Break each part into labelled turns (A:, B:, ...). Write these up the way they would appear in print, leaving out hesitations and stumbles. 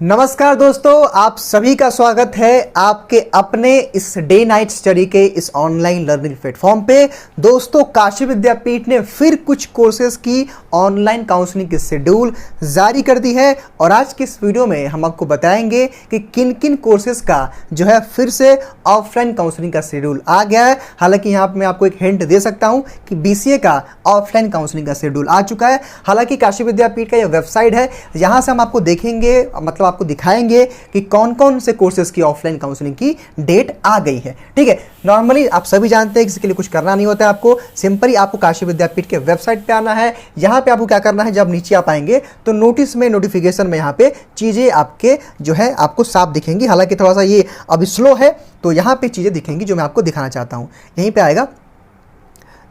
A: नमस्कार दोस्तों, आप सभी का स्वागत है आपके अपने इस डे नाइट स्टडी के इस ऑनलाइन लर्निंग प्लेटफॉर्म पे। दोस्तों, काशी विद्यापीठ ने फिर कुछ कोर्सेज की ऑनलाइन काउंसलिंग की शेड्यूल जारी कर दी है और आज की इस वीडियो में हम आपको बताएंगे कि किन किन कोर्सेज का जो है फिर से ऑफलाइन काउंसलिंग का शेड्यूल आ गया है। हालांकि यहाँ पर मैं आपको एक हिंट दे सकता हूँ कि BCA का ऑफलाइन काउंसलिंग का शेड्यूल आ चुका है। हालांकि काशी विद्यापीठ का यह वेबसाइट है, यहाँ से हम आपको देखेंगे, मतलब आपको दिखाएंगे कि कौन कौन से कोर्सेज की ऑफलाइन काउंसलिंग की डेट आ गई है। ठीक है, नॉर्मली आप सभी जानते हैं कि इसके लिए कुछ करना नहीं होता है, आपको सिंपली आपको काशी विद्यापीठ के वेबसाइट पे आना है। यहाँ पे आपको क्या करना है, जब नीचे आप आएंगे तो नोटिस में, नोटिफिकेशन में यहाँ पे चीज़ें आपके जो है आपको साफ दिखेंगी। हालांकि थोड़ा सा ये अभी स्लो है, तो यहाँ पे चीज़ें दिखेंगी जो मैं आपको दिखाना चाहता हूँ। यहीं पर आएगा,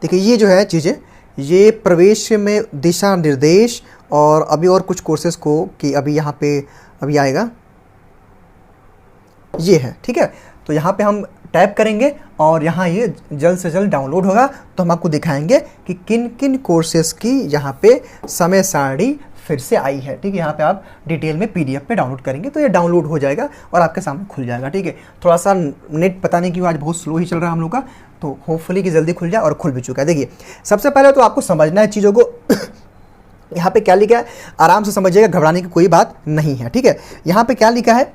A: देखिए ये जो है चीज़ें, ये प्रवेश में दिशा निर्देश और अभी और कुछ कोर्सेज को कि अभी यहाँ पे अभी आएगा, ये है। ठीक है, तो यहाँ पे हम टैप करेंगे और यहाँ ये जल्द से जल्द डाउनलोड होगा, तो हम आपको दिखाएंगे कि किन किन कोर्सेज की यहाँ पे समय सारणी फिर से आई है। ठीक है, यहाँ पे आप डिटेल में PDF पे डाउनलोड करेंगे तो ये डाउनलोड हो जाएगा और आपके सामने खुल जाएगा। ठीक है, थोड़ा सा नेट पता नहीं क्यों आज बहुत स्लो ही चल रहा है हम लोग का, तो होपफुली कि जल्दी खुल जाए, और खुल भी चुका है। देखिए, सबसे पहले तो आपको समझना है चीज़ों को। यहाँ पे क्या लिखा है, आराम से समझिएगा, घबराने की कोई बात नहीं है। ठीक है, यहाँ पे क्या लिखा है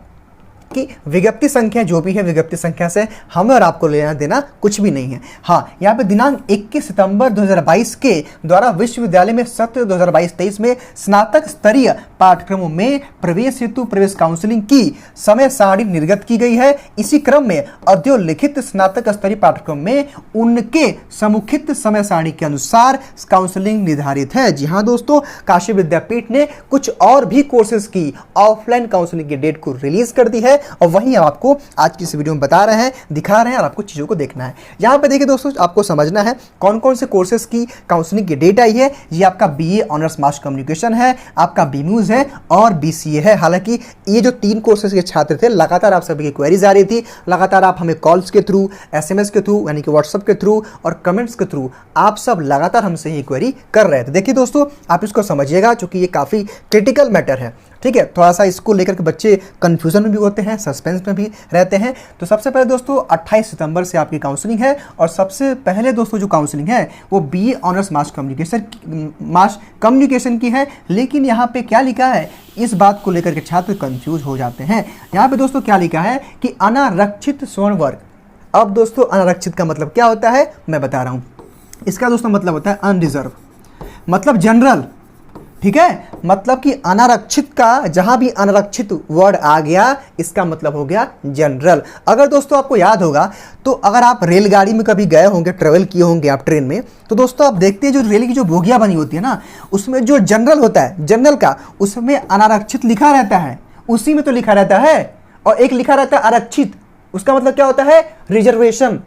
A: कि विज्ञप्ति संख्या जो भी है, विज्ञप्ति संख्या से हमें और आपको लेना देना कुछ भी नहीं है। हाँ, यहाँ पे दिनांक 21 सितंबर 2022 के द्वारा विश्वविद्यालय में सत्र 2022-23 में स्नातक स्तरीय पाठ्यक्रमों में प्रवेश हेतु प्रवेश काउंसलिंग की समय सारणी निर्गत की गई है। इसी क्रम में अध्योलिखित स्नातक स्तरीय पाठ्यक्रम में उनके समुखित समय सारणी के अनुसार काउंसलिंग निर्धारित है। जी हाँ दोस्तों, काशी विद्यापीठ ने कुछ और भी कोर्सेज की ऑफलाइन काउंसलिंग की डेट को रिलीज कर दी है और वहीं हम आपको आज की इस वीडियो में बता रहे हैं, दिखा रहे हैं और आपको चीज़ों को देखना है। यहाँ पे देखिए दोस्तों, आपको समझना है कौन कौन से कोर्सेज की काउंसलिंग की डेट आई है। ये आपका BA ऑनर्स मास कम्युनिकेशन है, आपका BMUS है और BCA है। हालांकि ये जो 3 कोर्सेज के छात्र थे, लगातार आप सभी की क्वेरीज आ रही थी, लगातार आप हमें कॉल्स के थ्रू, SMS के थ्रू, यानी कि व्हाट्सएप के थ्रू और कमेंट्स के थ्रू आप सब लगातार हमसे ये क्वेरी कर रहे थे। देखिए दोस्तों, आप इसको समझिएगा, चूंकि ये काफ़ी क्रिटिकल मैटर है। ठीक है, थोड़ा सा इसको लेकर के बच्चे कंफ्यूजन में भी होते हैं, सस्पेंस में भी रहते हैं। तो सबसे पहले दोस्तों 28 सितंबर से आपकी काउंसलिंग है और सबसे पहले दोस्तों जो काउंसलिंग है वो BA ऑनर्स मास कम्युनिकेशन की है। लेकिन यहाँ पे क्या लिखा है, इस बात को लेकर के छात्र कंफ्यूज हो जाते हैं। यहाँ पे दोस्तों क्या लिखा है कि अनारक्षित स्वर्ण वर्ग। अब दोस्तों अनारक्षित का मतलब क्या होता है मैं बता रहा हूँ। इसका दोस्तों मतलब होता है अनरिजर्व, मतलब जनरल। ठीक है, मतलब कि अनारक्षित का जहां भी अनारक्षित वर्ड आ गया, इसका मतलब हो गया जनरल। अगर दोस्तों आपको याद होगा तो अगर आप रेलगाड़ी में कभी गए होंगे, ट्रेवल किए होंगे आप ट्रेन में, तो दोस्तों आप देखते हैं जो रेल की जो बोगियां बनी होती है ना, उसमें जो जनरल होता है, जनरल का उसमें अनारक्षित लिखा रहता है, उसी में तो लिखा रहता है, और एक लिखा रहता है आरक्षित। उसका मतलब क्या होता है, रिजर्वेशन।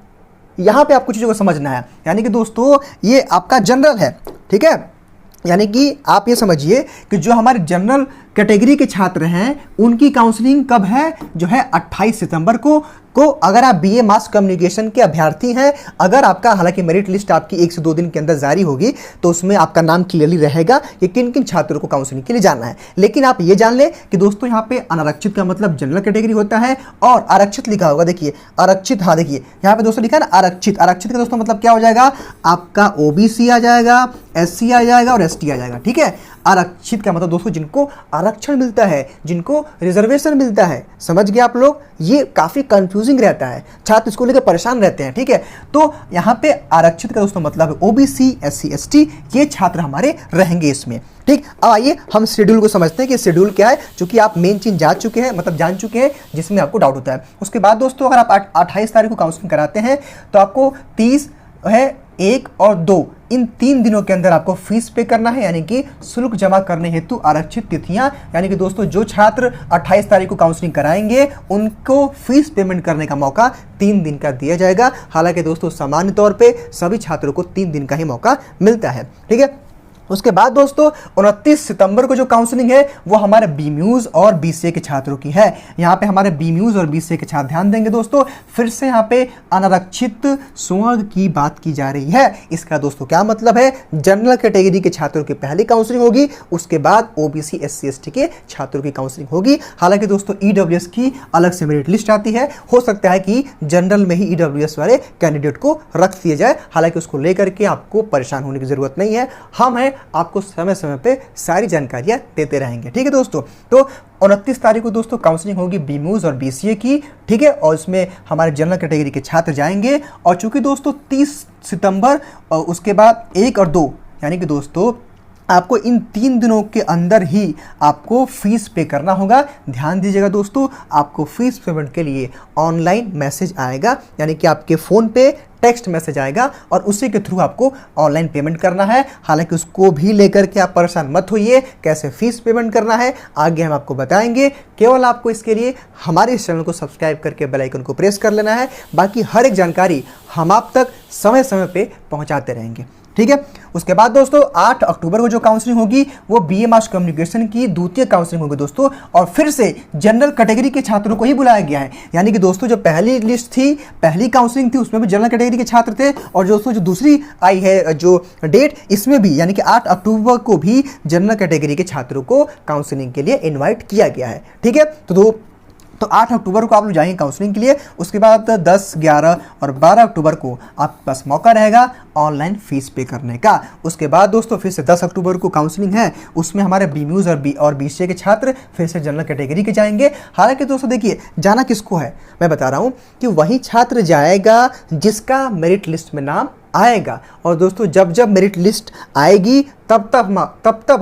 A: यहां पे आपको चीजों को समझना है, यानी कि दोस्तों ये आपका जनरल है। ठीक है, यानी कि आप ये समझिए कि जो हमारे जनरल कैटेगरी के छात्र हैं उनकी काउंसलिंग कब है, जो है 28 सितंबर को अगर आप BA मास कम्युनिकेशन के अभ्यर्थी हैं, अगर आपका, हालांकि मेरिट लिस्ट आपकी 1 से 2 दिन के अंदर जारी होगी तो उसमें आपका नाम क्लियरली रहेगा कि किन किन छात्रों को काउंसलिंग के लिए जाना है। लेकिन आप ये जान लें कि दोस्तों यहाँ पे अनारक्षित का मतलब जनरल कैटेगरी होता है और आरक्षित लिखा होगा। देखिए आरक्षित, हाँ देखिए यहाँ पे दोस्तों लिखा है ना आरक्षित। आरक्षित का दोस्तों मतलब क्या हो जाएगा, आपका OBC आ जाएगा, SC आ जाएगा और ST आ जाएगा। ठीक है, आरक्षित का मतलब दोस्तों जिनको आरक्षण मिलता है, जिनको रिजर्वेशन मिलता है। समझ गए आप लोग, ये काफ़ी कंफ्यूजिंग रहता है, छात्र इसको लेकर परेशान रहते हैं। ठीक है, तो यहाँ पे आरक्षित का दोस्तों मतलब OBC, SC, ST, ये छात्र हमारे रहेंगे इसमें। ठीक, अब आइए हम शेड्यूल को समझते हैं कि शेड्यूल क्या है, क्योंकि आप मेन चीज जान चुके हैं, मतलब जान चुके हैं जिसमें आपको डाउट होता है। उसके बाद दोस्तों अगर आप 28 तारीख को काउंसलिंग कराते हैं तो आपको 30 है, 1 और 2, इन 3 दिनों के अंदर आपको फीस पे करना है, यानी कि शुल्क जमा करने हेतु आरक्षित तिथियां, यानी कि दोस्तों जो छात्र 28 तारीख को काउंसलिंग कराएंगे उनको फीस पेमेंट करने का मौका 3 दिन का दिया जाएगा। हालांकि दोस्तों सामान्य तौर पे सभी छात्रों को 3 दिन का ही मौका मिलता है। ठीक है, उसके बाद दोस्तों 29 सितंबर को जो काउंसलिंग है वो हमारे बीम्यूज और बीसीए के छात्रों की है। यहाँ पे हमारे बीम्यूज और बीसीए के छात्र ध्यान देंगे दोस्तों, फिर से यहाँ पे अनारक्षित स्वर्ण की बात की जा रही है। इसका दोस्तों क्या मतलब है, जनरल कैटेगरी के छात्रों की पहली काउंसलिंग होगी, उसके बाद ओबीसी एससी एसटी के छात्रों की काउंसलिंग होगी। हालांकि दोस्तों ईडब्ल्यूएस की अलग से मेरिट लिस्ट आती है, हो सकता है कि जनरल में ही ईडब्ल्यूएस वाले कैंडिडेट को रख दिया जाए। हालांकि उसको लेकर के आपको परेशान होने की जरूरत नहीं है, हम हैं आपको समय समय पे सारी जानकारियां देते रहेंगे। ठीक है दोस्तों, तो 29 तारीख को दोस्तों काउंसलिंग होगी बीम्यूज और बीसीए की। ठीक है, और इसमें हमारे जनरल कैटेगरी के छात्र जाएंगे। और चूंकि दोस्तों 30 सितंबर और उसके बाद 1 और 2 यानी कि दोस्तों आपको इन 3 दिनों के अंदर ही आपको फीस पे करना होगा। ध्यान दीजिएगा दोस्तों, आपको फीस पेमेंट के लिए ऑनलाइन मैसेज आएगा, यानी कि आपके फ़ोन पे टेक्स्ट मैसेज आएगा और उसी के थ्रू आपको ऑनलाइन पेमेंट करना है। हालांकि उसको भी लेकर के आप परेशान मत होइए, कैसे फीस पेमेंट करना है आगे हम आपको बताएंगे। केवल आपको इसके लिए हमारे इस चैनल को सब्सक्राइब करके बेल आइकन को प्रेस कर लेना है। बाकी हर एक जानकारी हम आप तक समय समय पे पहुंचाते रहेंगे। ठीक है, उसके बाद दोस्तों 8 अक्टूबर को जो काउंसलिंग होगी वो बीए मास कम्युनिकेशन की द्वितीय काउंसलिंग होगी दोस्तों, और फिर से जनरल कैटेगरी के छात्रों को ही बुलाया गया है। यानी कि दोस्तों जो पहली लिस्ट थी, पहली काउंसलिंग थी, उसमें भी जनरल कैटेगरी के छात्र थे, और दोस्तों जो दूसरी आई है जो डेट, इसमें भी यानी कि 8 अक्टूबर को भी जनरल कैटेगरी के छात्रों को काउंसलिंग के लिए इन्वाइट किया गया है। ठीक है, तो 8 अक्टूबर को आप लोग जाएंगे काउंसलिंग के लिए। उसके बाद 10, 11 और 12 अक्टूबर को आपके पास मौका रहेगा ऑनलाइन फीस पे करने का। उसके बाद दोस्तों फिर से 10 अक्टूबर को काउंसलिंग है, उसमें हमारे बीम्यूज और बीसीए के छात्र फिर से जनरल कैटेगरी के जाएंगे। हालांकि दोस्तों देखिए, जाना किसको है मैं बता रहा हूँ कि वही छात्र जाएगा जिसका मेरिट लिस्ट में नाम आएगा। और दोस्तों जब जब मेरिट लिस्ट आएगी तब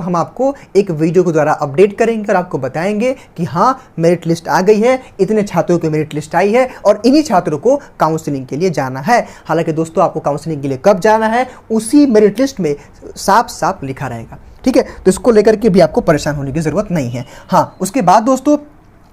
A: हम आपको एक वीडियो के द्वारा अपडेट करेंगे और आपको बताएंगे कि हाँ मेरिट लिस्ट आ गई है, इतने छात्रों की मेरिट लिस्ट आई है और इन्हीं छात्रों को काउंसलिंग के लिए जाना है। हालांकि दोस्तों आपको काउंसलिंग के लिए कब जाना है उसी मेरिट लिस्ट में साफ साफ लिखा रहेगा। ठीक है, तो इसको लेकर के भी आपको परेशान होने की जरूरत नहीं है। हाँ, उसके बाद दोस्तों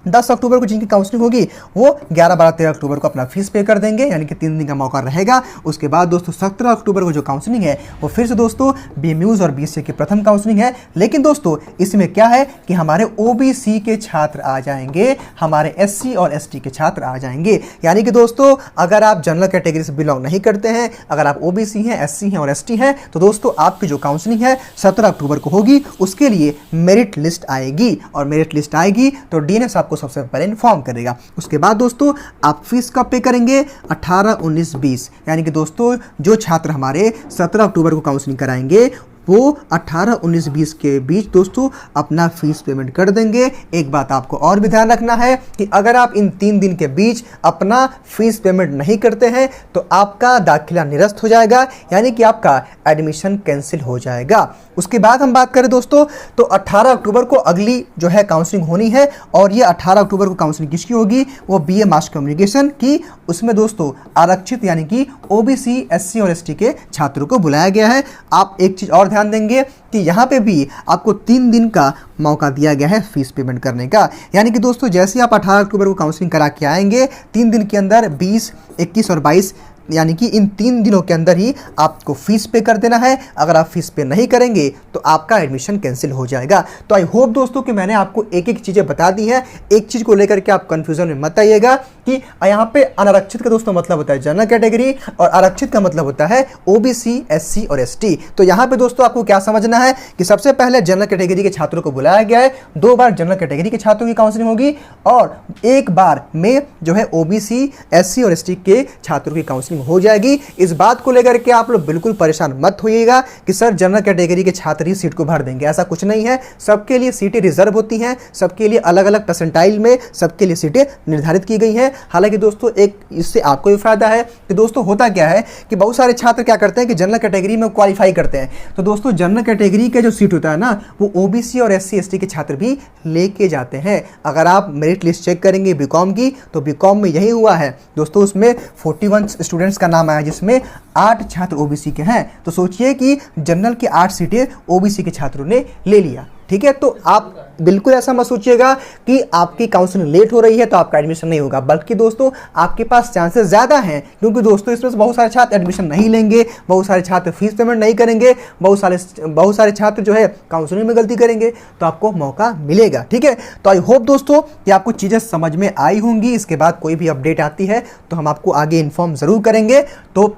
A: 10 अक्टूबर को जिनकी काउंसलिंग होगी वो 11, 12, 13 अक्टूबर को अपना फीस पे कर देंगे, यानी कि 3 दिन का मौका रहेगा। उसके बाद दोस्तों 17 अक्टूबर को जो काउंसलिंग है वो फिर से दोस्तों बीम्यूज और बीसीए की प्रथम काउंसलिंग है। लेकिन दोस्तों इसमें क्या है कि हमारे ओबीसी के छात्र आ जाएंगे, हमारे एससी और एसटी के छात्र आ जाएंगे। यानी कि दोस्तों अगर आप जनरल कैटेगरी से बिलोंग नहीं करते हैं, अगर आप ओबीसी हैं, एससी हैं और एसटी हैं, तो दोस्तों आपकी जो काउंसलिंग है 17 अक्टूबर को होगी। उसके लिए मेरिट लिस्ट आएगी, और मेरिट लिस्ट आएगी तो डीएनएस आपको सबसे पहले इन्फॉर्म करेगा। उसके बाद दोस्तों आप फीस कब पे करेंगे, 18, 19, 20, यानी कि दोस्तों जो छात्र हमारे 17 अक्टूबर को काउंसलिंग कराएंगे वो 18, 19, 20 के बीच दोस्तों अपना फीस पेमेंट कर देंगे। एक बात आपको और भी ध्यान रखना है कि अगर आप इन 3 दिन के बीच अपना फीस पेमेंट नहीं करते हैं तो आपका दाखिला निरस्त हो जाएगा, यानी कि आपका एडमिशन कैंसिल हो जाएगा। उसके बाद हम बात करें दोस्तों तो 18 अक्टूबर को अगली जो है काउंसलिंग होनी है, और ये 18 अक्टूबर को काउंसलिंग किसकी होगी, वो बीए मास कम्युनिकेशन की। उसमें दोस्तों आरक्षित यानी कि ओबीसी, एससी और एसटी के छात्रों को बुलाया गया है। आप एक चीज़ और ध्यान देंगे कि यहाँ पे भी आपको 3 दिन का मौका दिया गया है फीस पेमेंट करने का। यानी कि दोस्तों जैसे आप 18 अक्टूबर को काउंसलिंग करा के आएंगे, 3 दिन के अंदर 20, 21 और 22 यानी कि इन 3 दिनों के अंदर ही आपको फीस पे कर देना है। अगर आप फीस पे नहीं करेंगे तो आपका एडमिशन कैंसिल हो जाएगा। तो आई होप दोस्तों कि मैंने आपको एक एक चीज़ें बता दी हैं। एक चीज़ को लेकर के आप कंफ्यूजन में मत आइएगा कि यहाँ पे अनारक्षित का दोस्तों मतलब होता है जनरल कैटेगरी, और आरक्षित का मतलब होता है ओबीसी, एससी और एसटी। तो यहाँ पे दोस्तों आपको क्या समझना है कि सबसे पहले जनरल कैटेगरी के छात्रों को बुलाया गया है। 2 बार जनरल कैटेगरी के छात्रों की काउंसलिंग होगी, और 1 बार में जो है ओबीसी, एससी और एसटी के छात्रों की काउंसलिंग हो जाएगी। इस बात को लेकर के आप लोग बिल्कुल परेशान मत होइएगा कि सर जनरल कैटेगरी के छात्र ही सीट को भर देंगे, ऐसा कुछ नहीं है। सबके लिए सीटें रिजर्व होती हैं, सबके लिए अलग अलग परसेंटाइल में सबके लिए सीटें निर्धारित की गई हैं। हालांकि दोस्तों एक इससे आपको भी फायदा है कि दोस्तों होता क्या है कि बहुत सारे छात्र क्या करते हैं कि जनरल कैटेगरी में क्वालिफाई करते हैं, तो दोस्तों जनरल कैटेगरी का जो सीट होता है ना वो ओबीसी और एससी एसटी के छात्र भी लेके जाते हैं। अगर आप मेरिट लिस्ट चेक करेंगे बीकॉम की, तो बीकॉम में यही हुआ है दोस्तों, उसमें 41 स्टूडेंट्स का नाम आया जिसमें 8 छात्र ओबीसी के हैं। तो सोचिए कि जनरल की 8 सीटें ओबीसी के छात्रों ने ले लिया। ठीक है। तो आप बिल्कुल ऐसा मत सोचिएगा कि आपकी काउंसलिंग लेट हो रही है तो आपका एडमिशन नहीं होगा, बल्कि दोस्तों आपके पास चांसेस ज़्यादा हैं, क्योंकि दोस्तों इसमें बहुत सारे छात्र एडमिशन नहीं लेंगे, बहुत सारे छात्र फीस पेमेंट नहीं करेंगे, बहुत सारे छात्र जो है काउंसलिंग में गलती करेंगे, तो आपको मौका मिलेगा। ठीक है, तो आई होप दोस्तों कि आपको चीज़ें समझ में आई होंगी। इसके बाद कोई भी अपडेट आती है तो हम आपको आगे इन्फॉर्म ज़रूर करेंगे। तो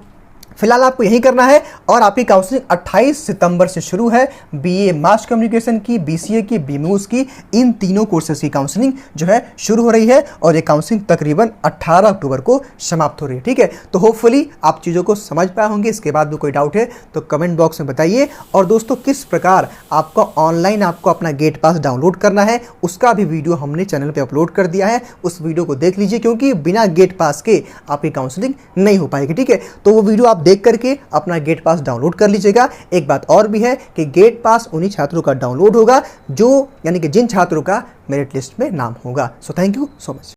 A: फिलहाल आपको यही करना है। और आपकी काउंसलिंग 28 सितंबर से शुरू है। बीए मास कम्युनिकेशन की, बीसीए की, बीमूस की, इन तीनों कोर्सेज की काउंसलिंग जो है शुरू हो रही है और ये काउंसलिंग तकरीबन 18 अक्टूबर को समाप्त हो रही है। ठीक है, तो होपफुली आप चीज़ों को समझ पाए होंगे। इसके बाद भी कोई डाउट है तो कमेंट बॉक्स में बताइए। और दोस्तों किस प्रकार आपको ऑनलाइन आपको अपना गेट पास डाउनलोड करना है उसका भी वीडियो हमने चैनल पर अपलोड कर दिया है, उस वीडियो को देख लीजिए, क्योंकि बिना गेट पास के आपकी काउंसलिंग नहीं हो पाएगी। ठीक है, तो वो वीडियो आप देख करके अपना गेट पास डाउनलोड कर लीजिएगा। एक बात और भी है कि गेट पास उन्हीं छात्रों का डाउनलोड होगा जो यानी कि जिन छात्रों का मेरिट लिस्ट में नाम होगा। So thank you so much.